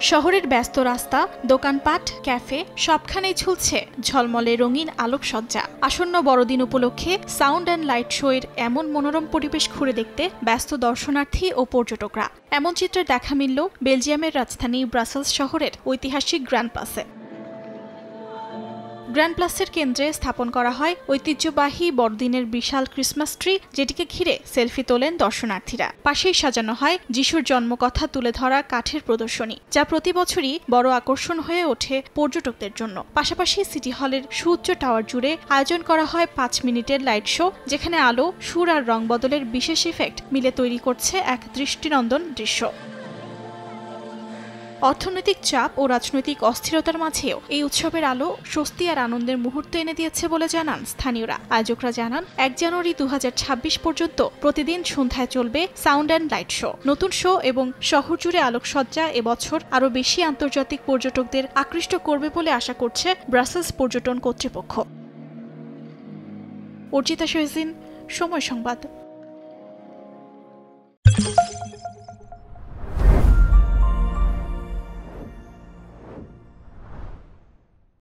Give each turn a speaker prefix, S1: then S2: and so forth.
S1: শহরের ব্যস্ত রাস্তা, দোকানপাট, ক্যাফে সবখানেই ঝুলছে ঝলমলে রঙিন আলোকসজ্জা। আসন্ন বড়দিন উপলক্ষে সাউন্ড অ্যান্ড লাইট শো এর এমন মনোরম পরিবেশ ঘুরে দেখতে ব্যস্ত দর্শনার্থী ও পর্যটকরা। এমন চিত্রের দেখা মিলল বেলজিয়ামের রাজধানী ব্রাসেলস শহরের ঐতিহাসিক গ্র্যান্ড প্লাসে। গ্র্যান্ড প্লাসের কেন্দ্রে স্থাপন করা হয় ঐতিহ্যবাহী বড়দিনের বিশাল ক্রিসমাস ট্রি, যেটিকে ঘিরে সেলফি তোলেন দর্শনার্থীরা। পাশেই সাজানো হয় যিশুর জন্মকথা তুলে ধরা কাঠের প্রদর্শনী, যা প্রতি বছরই বড় আকর্ষণ হয়ে ওঠে পর্যটকদের জন্য। পাশাপাশি সিটি হলের সুউচ্চ টাওয়ার জুড়ে আয়োজন করা হয় 5 মিনিটের লাইট শো, যেখানে আলো, সুর আর রং বদলের বিশেষ ইফেক্ট মিলে তৈরি করছে এক দৃষ্টিনন্দন দৃশ্য। অর্থনৈতিক চাপ ও রাজনৈতিক অস্থিরতার মাঝেও এই উৎসবের আলো স্বস্তি আর আনন্দের মুহূর্ত এনে দিয়েছে বলে জানান স্থানীয়রা। আয়োজকরা জানান, 1 জানুয়ারি 2026 পর্যন্ত প্রতিদিন সন্ধ্যায় চলবে সাউন্ড অ্যান্ড লাইট শো। নতুন শো এবং শহর জুড়ে আলোকসজ্জা এবছর আরও বেশি আন্তর্জাতিক পর্যটকদের আকৃষ্ট করবে বলে আশা করছে ব্রাসেলস পর্যটন কর্তৃপক্ষ। অর্চিতা শহীন, সময় সংবাদ।